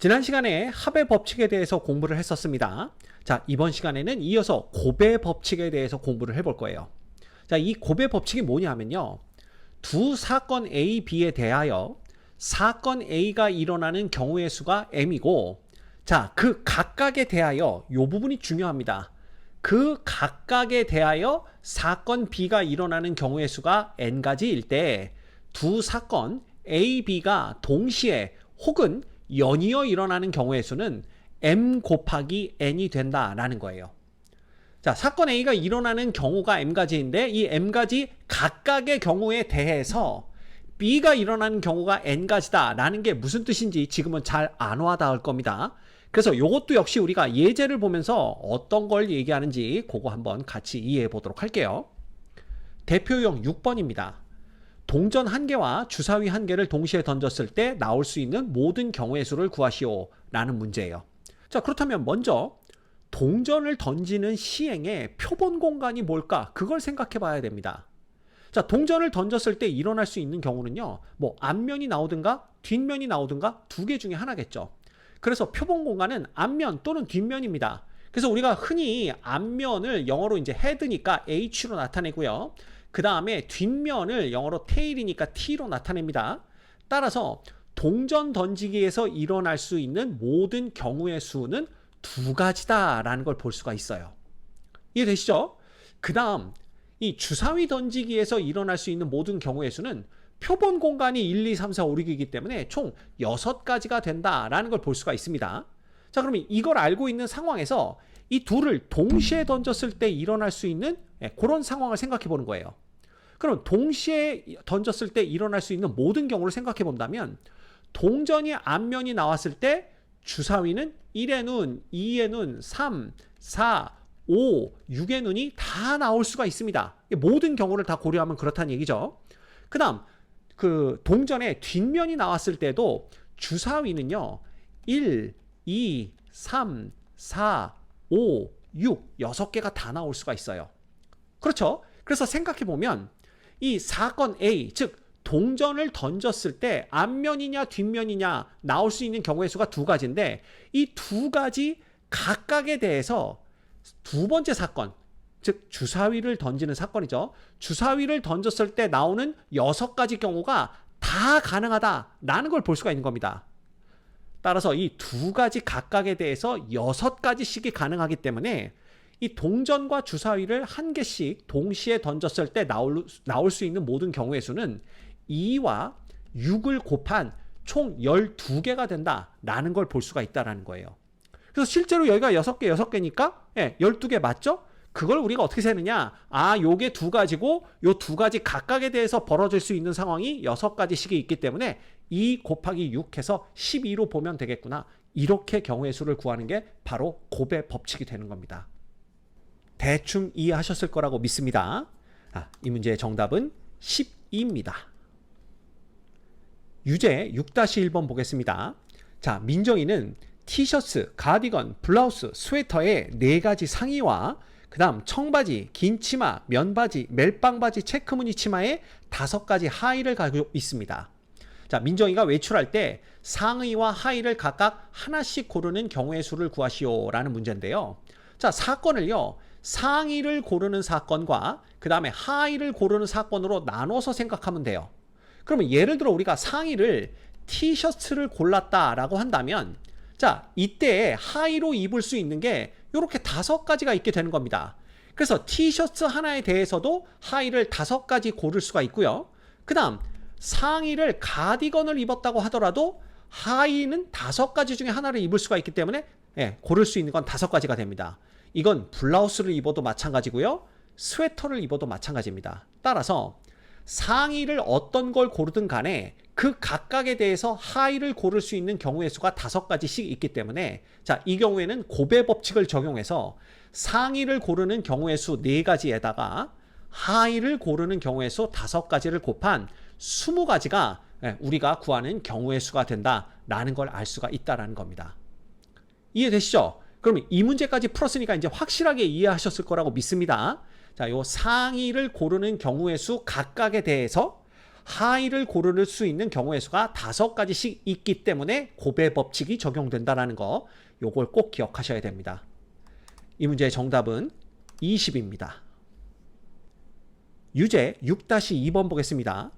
지난 시간에 합의 법칙에 대해서 공부를 했었습니다. 자, 이번 시간에는 이어서 곱의 법칙에 대해서 공부를 해볼 거예요. 자, 이 곱의 법칙이 뭐냐면요. 두 사건 A, B에 대하여 사건 A가 일어나는 경우의 수가 M이고, 자, 그 각각에 대하여 이 부분이 중요합니다. 그 각각에 대하여 사건 B가 일어나는 경우의 수가 N가지일 때 두 사건 A, B가 동시에 혹은 연이어 일어나는 경우의 수는 M 곱하기 N이 된다라는 거예요. 자, 사건 A가 일어나는 경우가 M가지인데 이 M가지 각각의 경우에 대해서 B가 일어나는 경우가 N가지다라는 게 무슨 뜻인지 지금은 잘 안 와닿을 겁니다. 그래서 이것도 역시 우리가 예제를 보면서 어떤 걸 얘기하는지 그거 한번 같이 이해해 보도록 할게요. 대표용 6번입니다. 동전 1개와 주사위 1개를 동시에 던졌을 때 나올 수 있는 모든 경우의 수를 구하시오 라는 문제예요. 자, 그렇다면 먼저 동전을 던지는 시행의 표본 공간이 뭘까? 그걸 생각해 봐야 됩니다. 자, 동전을 던졌을 때 일어날 수 있는 경우는요, 뭐 앞면이 나오든가 뒷면이 나오든가 두 개 중에 하나겠죠. 그래서 표본 공간은 앞면 또는 뒷면입니다. 그래서 우리가 흔히 앞면을 영어로 이제 헤드니까 H로 나타내고요. 그 다음에 뒷면을 영어로 테일이니까 T로 나타냅니다. 따라서 동전 던지기에서 일어날 수 있는 모든 경우의 수는 두 가지다라는 걸 볼 수가 있어요. 이해되시죠? 그 다음 이 주사위 던지기에서 일어날 수 있는 모든 경우의 수는 표본 공간이 1, 2, 3, 4, 5, 6이기 때문에 총 6가지가 된다라는 걸 볼 수가 있습니다. 자, 그러면 이걸 알고 있는 상황에서 이 둘을 동시에 던졌을 때 일어날 수 있는 그런 상황을 생각해 보는 거예요. 그럼 동시에 던졌을 때 일어날 수 있는 모든 경우를 생각해 본다면 동전이 앞면이 나왔을 때 주사위는 1의 눈, 2의 눈, 3, 4, 5, 6의 눈이 다 나올 수가 있습니다. 모든 경우를 다 고려하면 그렇다는 얘기죠. 그 다음 그 동전의 뒷면이 나왔을 때도 주사위는요 1, 2, 3, 4, 5, 6, 6개가 다 나올 수가 있어요. 그렇죠? 그래서 생각해보면 이 사건 A, 즉 동전을 던졌을 때 앞면이냐 뒷면이냐 나올 수 있는 경우의 수가 두 가지인데 이 두 가지 각각에 대해서 두 번째 사건, 즉 주사위를 던지는 사건이죠. 주사위를 던졌을 때 나오는 6가지 경우가 다 가능하다라는 걸 볼 수가 있는 겁니다. 따라서 이 두 가지 각각에 대해서 6가지씩이 가능하기 때문에 이 동전과 주사위를 한 개씩 동시에 던졌을 때 나올 수 있는 모든 경우의 수는 2와 6을 곱한 총 12개가 된다라는 걸 볼 수가 있다는 거예요. 그래서 실제로 여기가 6개니까 12개 맞죠? 그걸 우리가 어떻게 세느냐? 아, 요게 두 가지고 요 두 가지 각각에 대해서 벌어질 수 있는 상황이 6가지씩이 있기 때문에 2 곱하기 6 해서 12로 보면 되겠구나. 이렇게 경우의 수를 구하는 게 바로 곱의 법칙이 되는 겁니다. 대충 이해하셨을 거라고 믿습니다. 이 문제의 정답은 12입니다. 유제 6-1번 보겠습니다. 자, 민정이는 티셔츠, 가디건, 블라우스, 스웨터의 4가지 상의와 그 다음 청바지, 긴 치마, 면바지, 멜빵바지, 체크무늬 치마에 5가지 하의를 가지고 있습니다. 자, 민정이가 외출할 때 상의와 하의를 각각 하나씩 고르는 경우의 수를 구하시오 라는 문제인데요. 자, 사건을요 상의를 고르는 사건과 그 다음에 하의를 고르는 사건으로 나눠서 생각하면 돼요. 그러면 예를 들어 우리가 상의를 티셔츠를 골랐다라고 한다면 자, 이때 하의로 입을 수 있는 게 이렇게 5가지가 있게 되는 겁니다. 그래서 티셔츠 하나에 대해서도 하의를 5가지 고를 수가 있고요. 그 다음 상의를 가디건을 입었다고 하더라도 하의는 5가지 중에 하나를 입을 수가 있기 때문에 고를 수 있는 건 5가지가 됩니다. 이건 블라우스를 입어도 마찬가지고요. 스웨터를 입어도 마찬가지입니다. 따라서 상의를 어떤 걸 고르든 간에 그 각각에 대해서 하의를 고를 수 있는 경우의 수가 5가지씩 있기 때문에 자, 이 경우에는 곱의 법칙을 적용해서 상의를 고르는 경우의 수 4가지에다가 하의를 고르는 경우의 수 5가지를 곱한 20가지가 우리가 구하는 경우의 수가 된다라는 걸 알 수가 있다는 겁니다. 이해되시죠? 그럼 이 문제까지 풀었으니까 이제 확실하게 이해하셨을 거라고 믿습니다. 자, 요 상의를 고르는 경우의 수 각각에 대해서 하위를 고를 수 있는 경우의 수가 5가지씩 있기 때문에 곱의 법칙이 적용된다는 거, 요걸 꼭 기억하셔야 됩니다. 이 문제의 정답은 20입니다. 유제 6-2번 보겠습니다.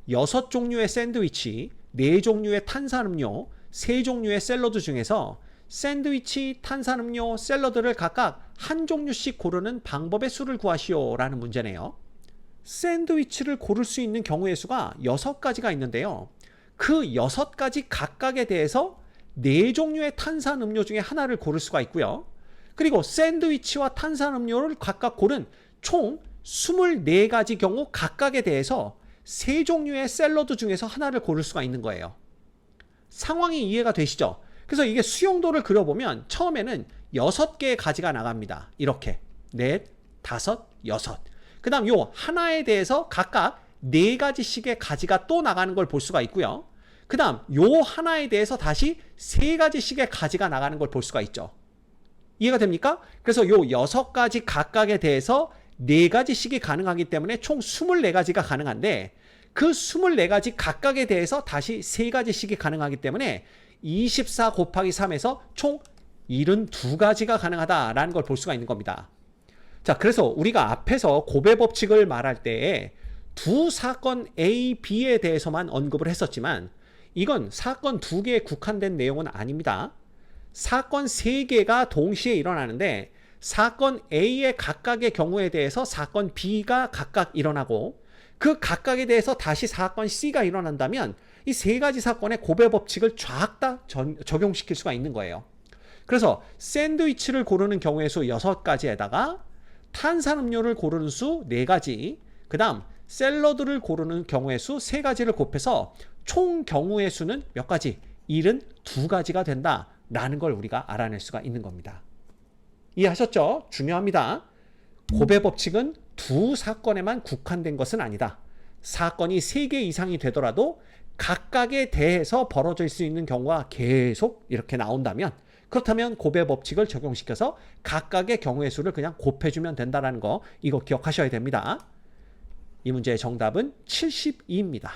6종류의 샌드위치, 4종류의 탄산음료, 3종류의 샐러드 중에서 샌드위치, 탄산음료, 샐러드를 각각 한 종류씩 고르는 방법의 수를 구하시오 라는 문제네요. 샌드위치를 고를 수 있는 경우의 수가 6가지가 있는데요. 그 6가지 각각에 대해서 4종류의 탄산음료 중에 하나를 고를 수가 있고요. 그리고 샌드위치와 탄산음료를 각각 고른 총 24가지 경우 각각에 대해서 3종류의 샐러드 중에서 하나를 고를 수가 있는 거예요. 상황이 이해가 되시죠? 그래서 이게 수용도를 그려보면 처음에는 6개의 가지가 나갑니다. 이렇게 4, 5, 6. 그 다음 요 하나에 대해서 각각 4가지씩의 가지가 또 나가는 걸 볼 수가 있고요. 그 다음 요 하나에 대해서 다시 3가지씩의 가지가 나가는 걸 볼 수가 있죠. 이해가 됩니까? 그래서 요 6가지 각각에 대해서 4가지씩이 가능하기 때문에 총 24가지가 가능한데, 그 24가지 각각에 대해서 다시 3가지씩이 가능하기 때문에 24 곱하기 3에서 총 72가지가 가능하다라는 걸 볼 수가 있는 겁니다. 자, 그래서 우리가 앞에서 곱의 법칙을 말할 때에 두 사건 A, B에 대해서만 언급을 했었지만 이건 사건 2개에 국한된 내용은 아닙니다. 사건 3개가 동시에 일어나는데 사건 A의 각각의 경우에 대해서 사건 B가 각각 일어나고 그 각각에 대해서 다시 사건 C가 일어난다면 이 3가지 사건의 곱의 법칙을 쫙 다 적용시킬 수가 있는 거예요. 그래서 샌드위치를 고르는 경우의 수 6가지에다가 탄산음료를 고르는 수 4가지, 그 다음 샐러드를 고르는 경우의 수 3가지를 곱해서 총 경우의 수는 몇 가지? 72가지가 된다라는 걸 우리가 알아낼 수가 있는 겁니다. 이해하셨죠? 중요합니다. 곱의 법칙은 두 사건에만 국한된 것은 아니다. 사건이 3개 이상이 되더라도 각각에 대해서 벌어질 수 있는 경우가 계속 이렇게 나온다면, 그렇다면 곱의 법칙을 적용시켜서 각각의 경우의 수를 그냥 곱해주면 된다는 거, 이거 기억하셔야 됩니다. 이 문제의 정답은 72입니다.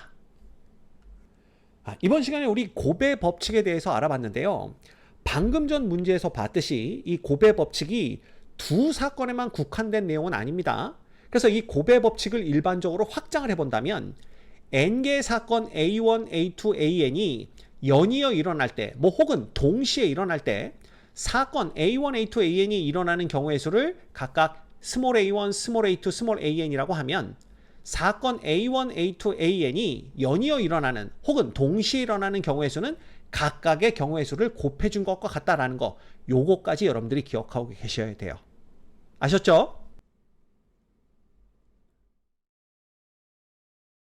이번 시간에 우리 곱의 법칙에 대해서 알아봤는데요. 방금 전 문제에서 봤듯이 이 곱의 법칙이 두 사건에만 국한된 내용은 아닙니다. 그래서 이 곱의 법칙을 일반적으로 확장을 해본다면 n개의 사건 A1, A2, AN이 연이어 일어날 때, 뭐 혹은 동시에 일어날 때 사건 A1, A2, AN이 일어나는 경우의 수를 각각 스몰 a1, 스몰 a2, 스몰 an이라고 하면 사건 A1, A2, AN이 연이어 일어나는 혹은 동시에 일어나는 경우의 수는 각각의 경우의 수를 곱해준 것과 같다라는 거, 요거까지 여러분들이 기억하고 계셔야 돼요. 아셨죠?